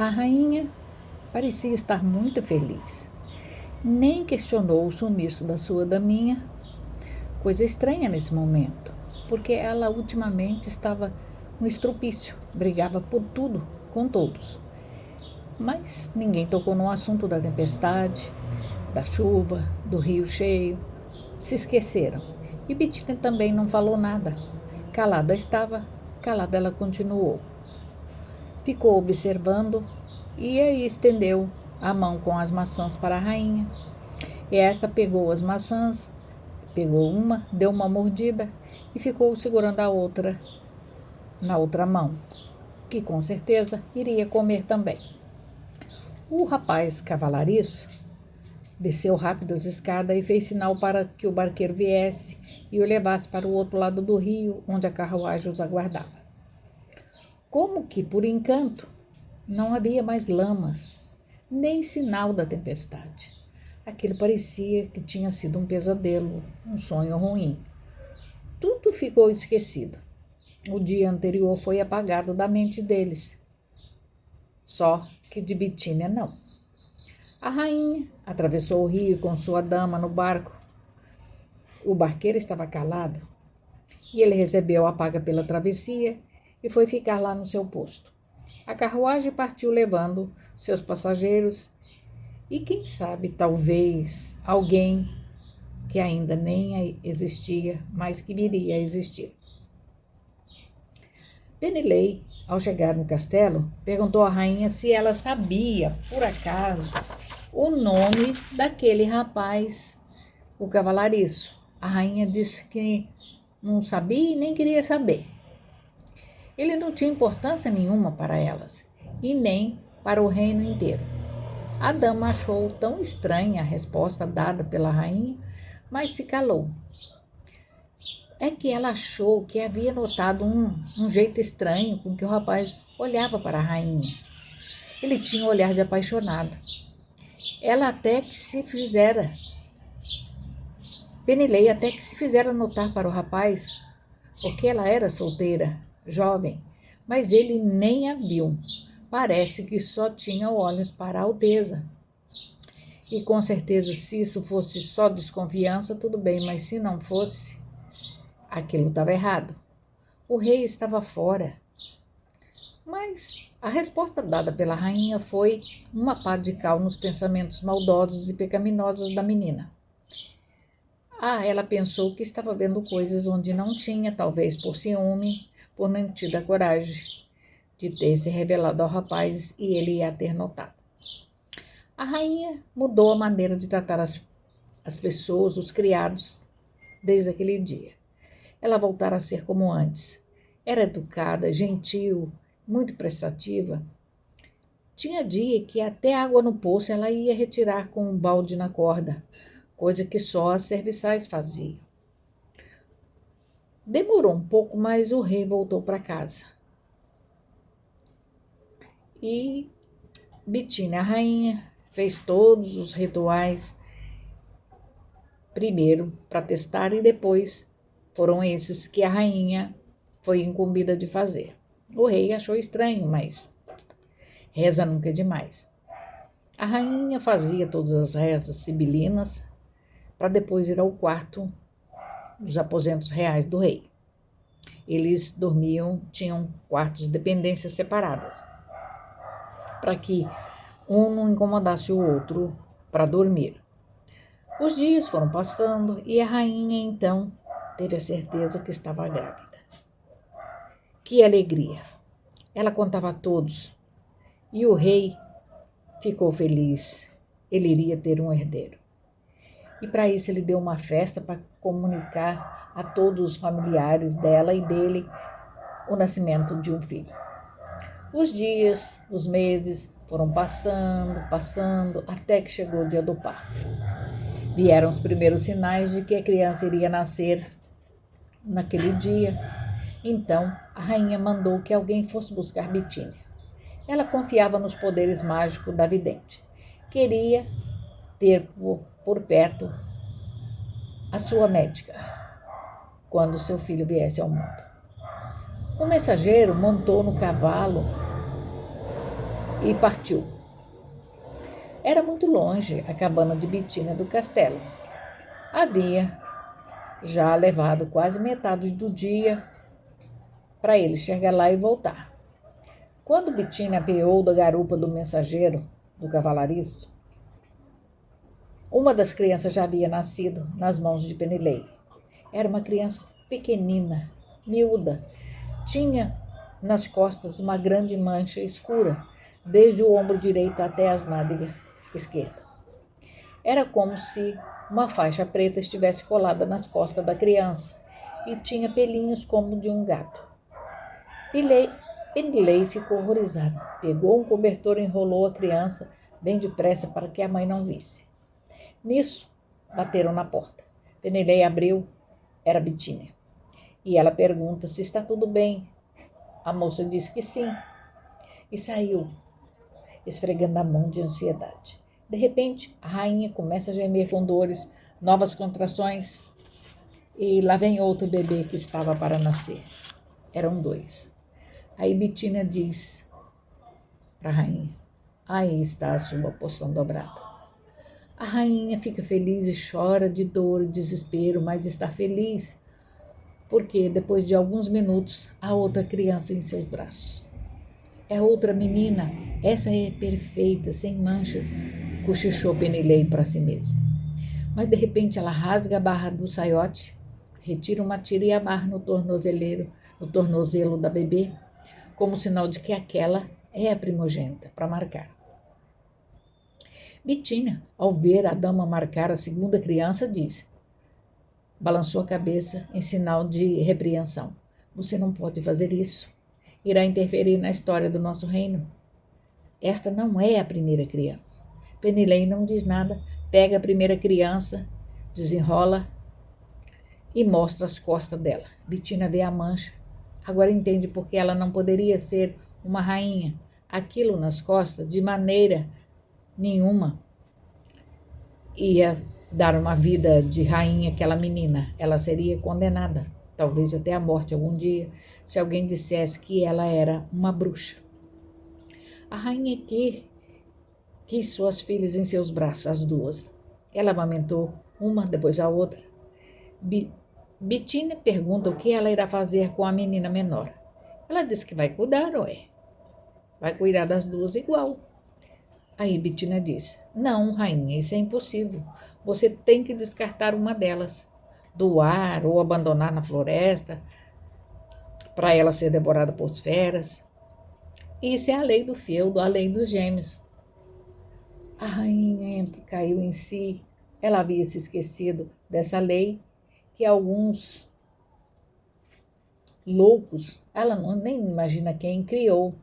A rainha parecia estar muito feliz. Nem questionou o sumiço da sua daminha, coisa estranha nesse momento, porque ela ultimamente estava no estrupício, brigava por tudo com todos. Mas ninguém tocou no assunto da tempestade, da chuva, do rio cheio. Se esqueceram. E Bettina também não falou nada. Calada estava, calada ela continuou. Ficou observando e aí estendeu a mão com as maçãs para a rainha. E esta pegou as maçãs, pegou uma, deu uma mordida e ficou segurando a outra na outra mão, que com certeza iria comer também. O rapaz cavalariço desceu rápido as escadas e fez sinal para que o barqueiro viesse e o levasse para o outro lado do rio, onde a carruagem os aguardava. Como que, por encanto, não havia mais lamas, nem sinal da tempestade. Aquilo parecia que tinha sido um pesadelo, um sonho ruim. Tudo ficou esquecido. O dia anterior foi apagado da mente deles. Só que de Bettina não. A rainha atravessou o rio com sua dama no barco. O barqueiro estava calado e ele recebeu a paga pela travessia e foi ficar lá no seu posto. A carruagem partiu levando seus passageiros e, quem sabe, talvez alguém que ainda nem existia, mas que viria a existir. Penelei, ao chegar no castelo, perguntou à rainha se ela sabia, por acaso, o nome daquele rapaz, o cavalariço. A rainha disse que não sabia e nem queria saber. Ele não tinha importância nenhuma para elas, e nem para o reino inteiro. A dama achou tão estranha a resposta dada pela rainha, mas se calou. É que ela achou que havia notado um jeito estranho com que o rapaz olhava para a rainha. Ele tinha um olhar de apaixonado. Ela até que se fizera... Penelei até que se fizera notar para o rapaz, porque ela era solteira, jovem, mas ele nem a viu. Parece que só tinha olhos para a Alteza. E com certeza, se isso fosse só desconfiança, tudo bem, mas se não fosse, aquilo estava errado. O rei estava fora. Mas a resposta dada pela rainha foi uma pá de cal nos pensamentos maldosos e pecaminosos da menina. Ela pensou que estava vendo coisas onde não tinha, talvez por ciúme, por não ter a coragem de ter se revelado ao rapaz e ele ia ter notado. A rainha mudou a maneira de tratar as pessoas, os criados, desde aquele dia. Ela voltara a ser como antes. Era educada, gentil, muito prestativa. Tinha dia que até água no poço ela ia retirar com um balde na corda, coisa que só as serviçais faziam. Demorou um pouco, mas o rei voltou para casa. E Bettina, a rainha, fez todos os rituais, primeiro para testar e depois foram esses que a rainha foi incumbida de fazer. O rei achou estranho, mas reza nunca é demais. A rainha fazia todas as rezas sibilinas para depois ir ao quarto dos aposentos reais do rei. Eles dormiam, tinham quartos de dependências separadas, para que um não incomodasse o outro para dormir. Os dias foram passando e a rainha, então, teve a certeza que estava grávida. Que alegria! Ela contava a todos e o rei ficou feliz. Ele iria ter um herdeiro. E para isso ele deu uma festa para comunicar a todos os familiares dela e dele o nascimento de um filho. Os dias, os meses foram passando, até que chegou o dia do parto. Vieram os primeiros sinais de que a criança iria nascer naquele dia. Então, a rainha mandou que alguém fosse buscar Bettina. Ela confiava nos poderes mágicos da vidente. Queria ter por perto a sua médica quando seu filho viesse ao mundo. O mensageiro montou no cavalo e partiu. Era muito longe a cabana de Betina do castelo. Havia já levado quase metade do dia para ele chegar lá e voltar. Quando Betina apeou da garupa do mensageiro do cavalariço, uma das crianças já havia nascido nas mãos de Penilei. Era uma criança pequenina, miúda. Tinha nas costas uma grande mancha escura, desde o ombro direito até as nádegas esquerda. Era como se uma faixa preta estivesse colada nas costas da criança e tinha pelinhos como de um gato. Penilei ficou horrorizada. Pegou um cobertor e enrolou a criança bem depressa para que a mãe não visse. Nisso, bateram na porta. Penilei abriu, era Betina. E ela pergunta se está tudo bem. A moça diz que sim. E saiu, esfregando a mão de ansiedade. De repente, a rainha começa a gemer com dores, novas contrações. E lá vem outro bebê que estava para nascer. Eram 2. Aí Betina diz para a rainha: aí está a sua poção dobrada. A rainha fica feliz e chora de dor e desespero, mas está feliz porque depois de alguns minutos há outra criança em seus braços. É outra menina, essa é perfeita, sem manchas, cochichou Penilei para si mesmo. Mas de repente ela rasga a barra do saiote, retira uma tira e amarra no tornozelo da bebê, como sinal de que aquela é a primogênita, para marcar. Betina, ao ver a dama marcar a segunda criança, balançou a cabeça em sinal de repreensão. Você não pode fazer isso. Irá interferir na história do nosso reino. Esta não é a primeira criança. Penilei não diz nada, pega a primeira criança, desenrola e mostra as costas dela. Betina vê a mancha. Agora entende por que ela não poderia ser uma rainha. Aquilo nas costas, de maneira nenhuma, ia dar uma vida de rainha àquela menina. Ela seria condenada, talvez até a morte algum dia, se alguém dissesse que ela era uma bruxa. A rainha quis suas filhas em seus braços, as 2. Ela amamentou uma, depois a outra. Betina pergunta o que ela irá fazer com a menina menor. Ela diz que vai cuidar, vai cuidar das 2 igual. Aí Betina diz: não, rainha, isso é impossível. Você tem que descartar uma delas, doar ou abandonar na floresta, para ela ser devorada por feras. Isso é a lei do feudo, a lei dos gêmeos. A rainha caiu em si. Ela havia se esquecido dessa lei que alguns loucos, ela nem imagina quem, criou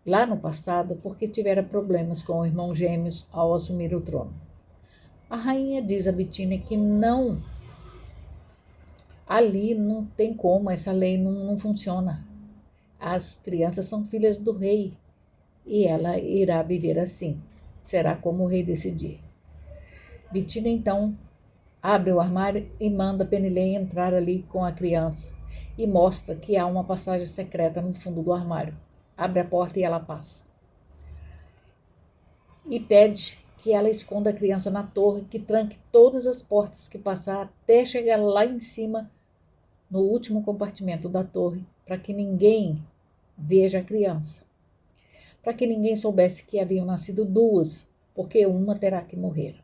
lá no passado, porque tivera problemas com o irmão gêmeos ao assumir o trono. A rainha diz a Betina que não, ali não tem como, essa lei não funciona. As crianças são filhas do rei e ela irá viver assim. Será como o rei decidir. Betina então abre o armário e manda Penilei entrar ali com a criança e mostra que há uma passagem secreta no fundo do armário. Abre a porta e ela passa. E pede que ela esconda a criança na torre, que tranque todas as portas que passar até chegar lá em cima, no último compartimento da torre, para que ninguém veja a criança. Para que ninguém soubesse que haviam nascido 2, porque uma terá que morrer.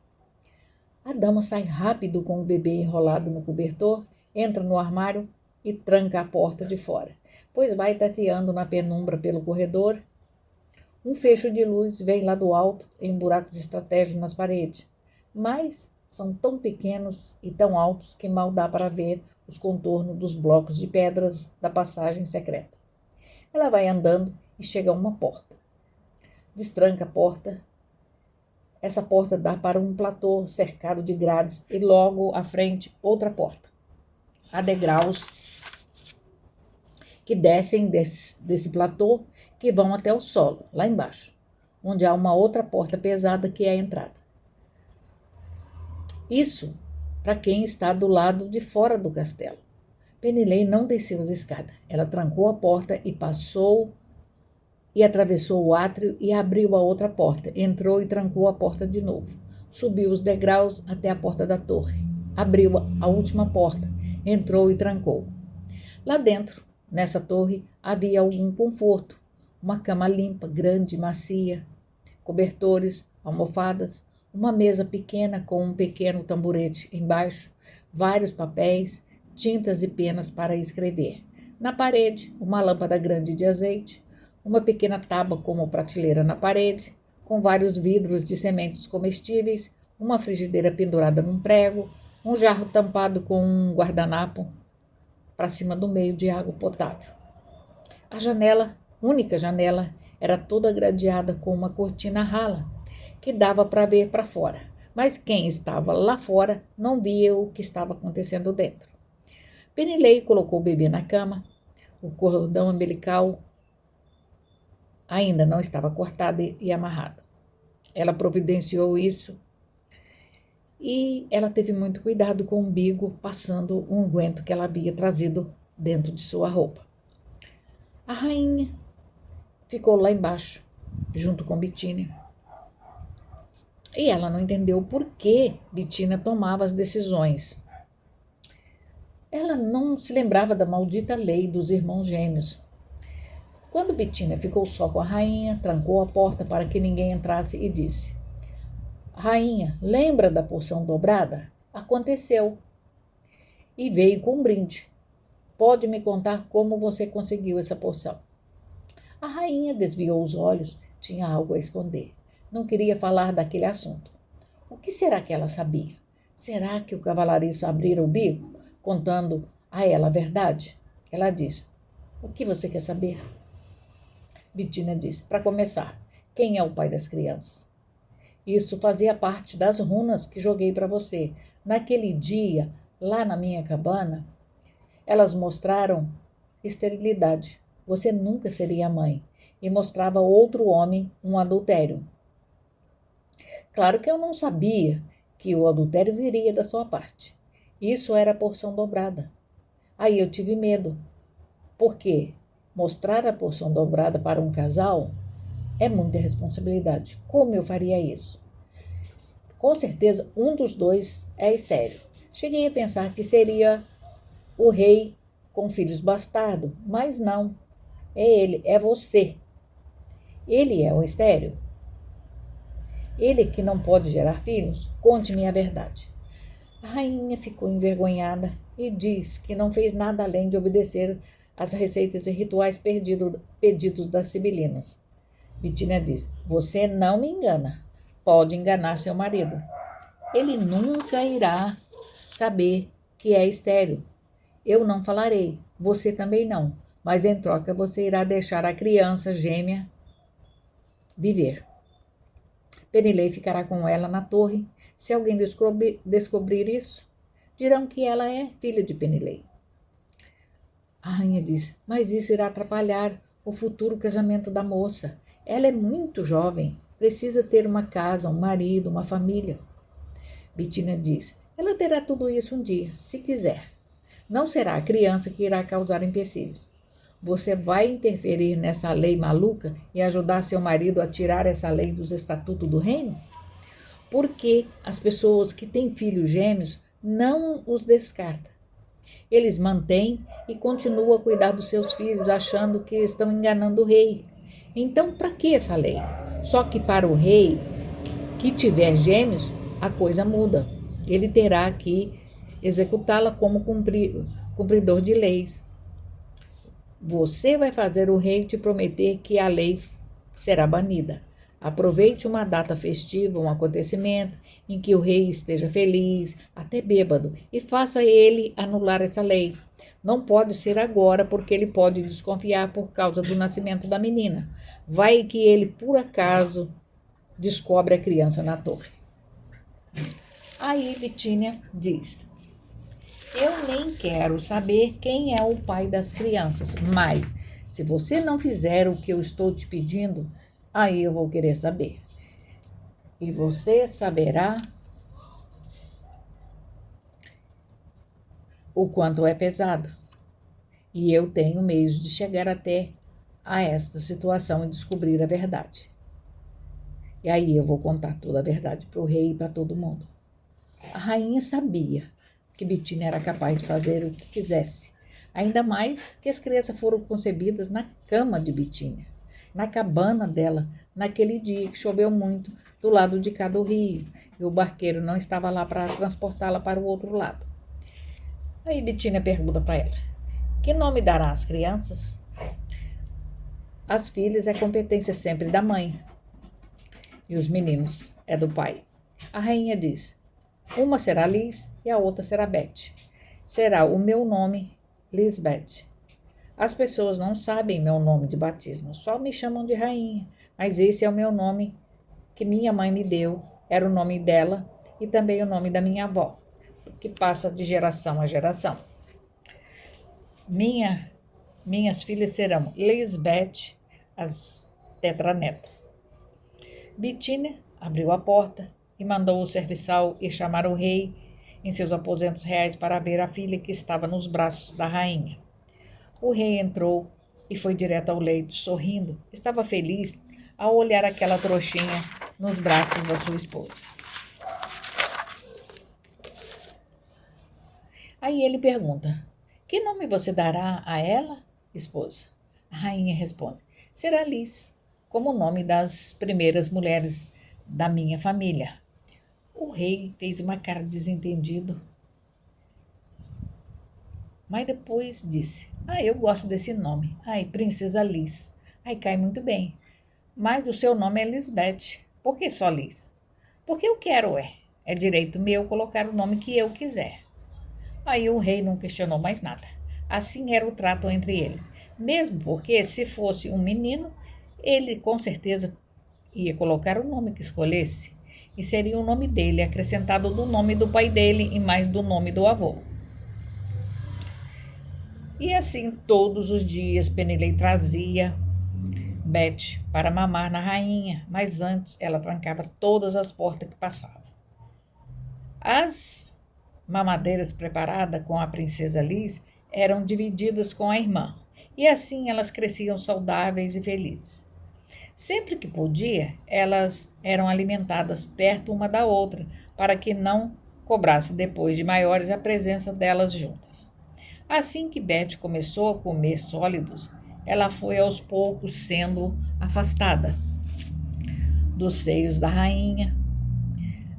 A dama sai rápido com o bebê enrolado no cobertor, entra no armário e tranca a porta de fora. Pois vai tateando na penumbra pelo corredor. Um fecho de luz vem lá do alto, em buracos estratégicos nas paredes, mas são tão pequenos e tão altos que mal dá para ver os contornos dos blocos de pedras da passagem secreta. Ela vai andando e chega a uma porta. Destranca a porta. Essa porta dá para um platô cercado de grades e logo à frente outra porta. Há degraus que descem desse platô, que vão até o solo, lá embaixo, onde há uma outra porta pesada que é a entrada. Isso para quem está do lado de fora do castelo. Penilei não desceu as escadas. Ela trancou a porta e passou e atravessou o átrio e abriu a outra porta. Entrou e trancou a porta de novo. Subiu os degraus até a porta da torre. Abriu a última porta. Entrou e trancou. Lá dentro, nessa torre, havia algum conforto. Uma cama limpa, grande e macia, cobertores, almofadas, uma mesa pequena com um pequeno tamborete embaixo, vários papéis, tintas e penas para escrever. Na parede, uma lâmpada grande de azeite, uma pequena tábua como prateleira na parede, com vários vidros de sementes comestíveis, uma frigideira pendurada num prego, um jarro tampado com um guardanapo para cima do meio de água potável. A janela, única janela, era toda gradeada com uma cortina rala, que dava para ver para fora, mas quem estava lá fora não via o que estava acontecendo dentro. Penilei colocou o bebê na cama, o cordão umbilical ainda não estava cortado e amarrado. Ela providenciou isso e ela teve muito cuidado com o umbigo, passando um unguento que ela havia trazido dentro de sua roupa. A rainha ficou lá embaixo, junto com Bitínia. E ela não entendeu por que Bitínia tomava as decisões. Ela não se lembrava da maldita lei dos irmãos gêmeos. Quando Bitínia ficou só com a rainha, trancou a porta para que ninguém entrasse e disse: Rainha, lembra da porção dobrada? Aconteceu. E veio com um brinde. Pode me contar como você conseguiu essa porção? A rainha desviou os olhos, tinha algo a esconder. Não queria falar daquele assunto. O que será que ela sabia? Será que o cavalariço abrira o bico, contando a ela a verdade? Ela disse: O que você quer saber? Bitínia disse: Para começar, quem é o pai das crianças? Isso fazia parte das runas que joguei para você. Naquele dia, lá na minha cabana, elas mostraram esterilidade. Você nunca seria mãe. E mostrava outro homem um adultério. Claro que eu não sabia que o adultério viria da sua parte. Isso era a porção dobrada. Aí eu tive medo. Porque mostrar a porção dobrada para um casal é muita responsabilidade. Como eu faria isso? Com certeza, um dos dois é estéril. Cheguei a pensar que seria o rei com filhos bastardos, mas não. É ele, é você. Ele é o estéril. Ele que não pode gerar filhos? Conte-me a verdade. A rainha ficou envergonhada e diz que não fez nada além de obedecer às receitas e rituais pedidos das sibilinas. Bitínia diz: Você não me engana. Pode enganar seu marido. Ele nunca irá saber que é estéril. Eu não falarei, você também não. Mas em troca você irá deixar a criança gêmea viver. Penilei ficará com ela na torre. Se alguém descobrir isso, dirão que ela é filha de Penilei. A rainha diz: Mas isso irá atrapalhar o futuro casamento da moça. Ela é muito jovem, precisa ter uma casa, um marido, uma família. Bitínia diz: Ela terá tudo isso um dia, se quiser. Não será a criança que irá causar empecilhos. Você vai interferir nessa lei maluca e ajudar seu marido a tirar essa lei dos estatutos do reino? Porque as pessoas que têm filhos gêmeos não os descartam. Eles mantêm e continuam a cuidar dos seus filhos, achando que estão enganando o rei. Então, para que essa lei? Só que para o rei que tiver gêmeos, a coisa muda. Ele terá que executá-la como cumpridor de leis. Você vai fazer o rei te prometer que a lei será banida. Aproveite uma data festiva, um acontecimento em que o rei esteja feliz, até bêbado, e faça ele anular essa lei. Não pode ser agora, porque ele pode desconfiar por causa do nascimento da menina. Vai que ele, por acaso, descobre a criança na torre. Aí Bitínia diz: Eu nem quero saber quem é o pai das crianças, mas se você não fizer o que eu estou te pedindo, aí eu vou querer saber. E você saberá o quanto é pesado. E eu tenho meios de chegar até a esta situação e descobrir a verdade. E aí eu vou contar toda a verdade para o rei e para todo mundo. A rainha sabia que Bitínia era capaz de fazer o que quisesse, ainda mais que as crianças foram concebidas na cama de Bitínia, na cabana dela, naquele dia que choveu muito, do lado de cá do rio, e o barqueiro não estava lá para transportá-la para o outro lado. Aí Bitínia pergunta para ela: que nome dará às crianças? As filhas é competência sempre da mãe, e os meninos é do pai. A rainha diz: uma será Liz e a outra será Beth. Será o meu nome, Lisbeth. As pessoas não sabem meu nome de batismo, só me chamam de rainha, mas esse é o meu nome que minha mãe me deu, era o nome dela e também o nome da minha avó, que passa de geração a geração. Minhas filhas serão Lisbeth, as tetranetas. Bitínia abriu a porta e mandou o serviçal ir chamar o rei em seus aposentos reais para ver a filha que estava nos braços da rainha. O rei entrou e foi direto ao leito, sorrindo. Estava feliz ao olhar aquela trouxinha nos braços da sua esposa. Aí ele pergunta: que nome você dará a ela, esposa? A rainha responde: será Liz, como o nome das primeiras mulheres da minha família. O rei fez uma cara de desentendido, mas depois disse: eu gosto desse nome. Princesa Liz. Cai muito bem. Mas o seu nome é Lisbeth. Por que só Liz? Porque eu quero, é direito meu colocar o nome que eu quiser. Aí o rei não questionou mais nada. Assim era o trato entre eles. Mesmo porque, se fosse um menino, ele com certeza ia colocar o nome que escolhesse. E seria o nome dele, acrescentado do nome do pai dele e mais do nome do avô. E assim, todos os dias, Penilei trazia Beth para mamar na rainha, mas antes ela trancava todas as portas que passavam. As mamadeiras preparadas com a princesa Liz eram divididas com a irmã, e assim elas cresciam saudáveis e felizes. Sempre que podia, elas eram alimentadas perto uma da outra, para que não cobrasse depois de maiores a presença delas juntas. Assim que Beth começou a comer sólidos, ela foi aos poucos sendo afastada dos seios da rainha.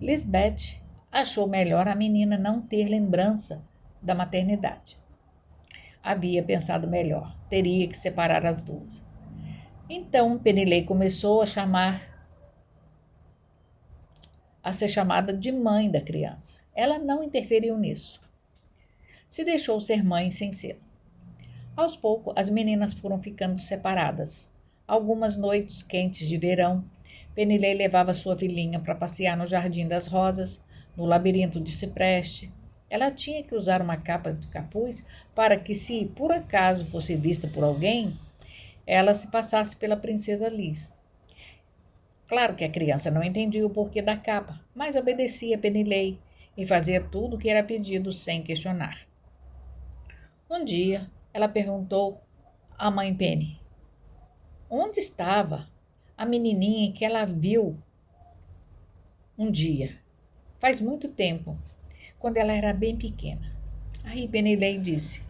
Lisbeth achou melhor a menina não ter lembrança da maternidade. Havia pensado melhor, teria que separar as duas. Então Penilei começou a ser chamada de mãe da criança. Ela não interferiu nisso. Se deixou ser mãe sem ser. Aos poucos, as meninas foram ficando separadas. Algumas noites quentes de verão, Penilei levava sua filhinha para passear no Jardim das Rosas, no labirinto de cipreste. Ela tinha que usar uma capa de capuz para que, se por acaso fosse vista por alguém, ela se passasse pela princesa Liz. Claro que a criança não entendia o porquê da capa, mas obedecia a Penilei e fazia tudo o que era pedido sem questionar. Um dia, ela perguntou à mãe Penny onde estava a menininha que ela viu um dia, faz muito tempo, quando ela era bem pequena. Aí Penilei disse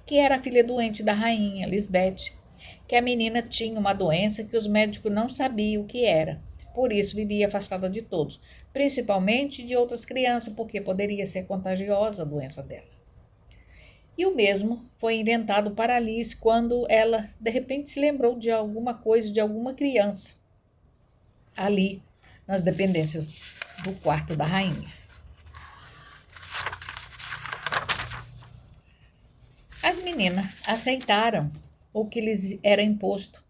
que era a filha doente da rainha, Lisbeth, que a menina tinha uma doença que os médicos não sabiam o que era, por isso vivia afastada de todos, principalmente de outras crianças, porque poderia ser contagiosa a doença dela. E o mesmo foi inventado para Alice quando ela, de repente, se lembrou de alguma coisa, de alguma criança, ali nas dependências do quarto da rainha. As meninas aceitaram o que lhes era imposto,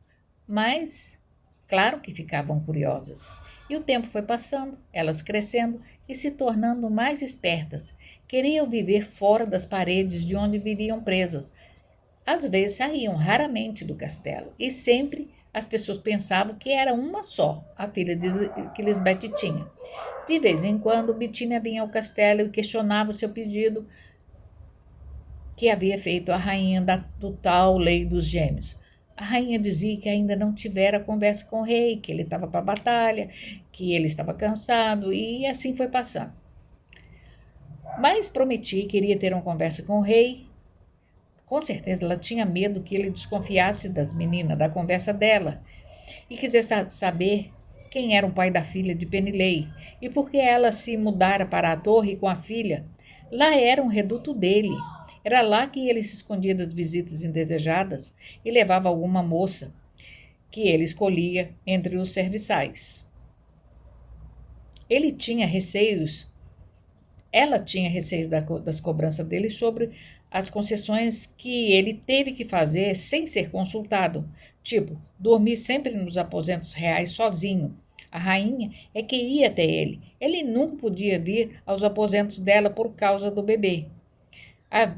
mas, claro que ficavam curiosas. E o tempo foi passando, elas crescendo e se tornando mais espertas. Queriam viver fora das paredes de onde viviam presas. Às vezes saíam raramente do castelo e sempre as pessoas pensavam que era uma só, a filha que Lisbeth tinha. De vez em quando, Bitínia vinha ao castelo e questionava o seu pedido que havia feito a rainha do tal Lei dos Gêmeos. A rainha dizia que ainda não tivera conversa com o rei, que ele estava para a batalha, que ele estava cansado, e assim foi passando. Mas Prometi queria ter uma conversa com o rei. Com certeza ela tinha medo que ele desconfiasse das meninas, da conversa dela, e quisesse saber quem era o pai da filha de Penilei e por que ela se mudara para a torre com a filha. Lá era um reduto dele. Era lá que ele se escondia das visitas indesejadas e levava alguma moça que ele escolhia entre os serviçais. Ele tinha receios, ela tinha receios das cobranças dele sobre as concessões que ele teve que fazer sem ser consultado, tipo, dormir sempre nos aposentos reais sozinho. A rainha é que ia até ele. Ele nunca podia vir aos aposentos dela por causa do bebê.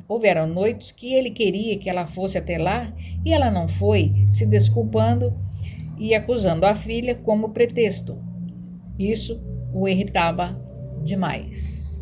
Houveram noites que ele queria que ela fosse até lá e ela não foi, se desculpando e acusando a filha como pretexto. Isso o irritava demais.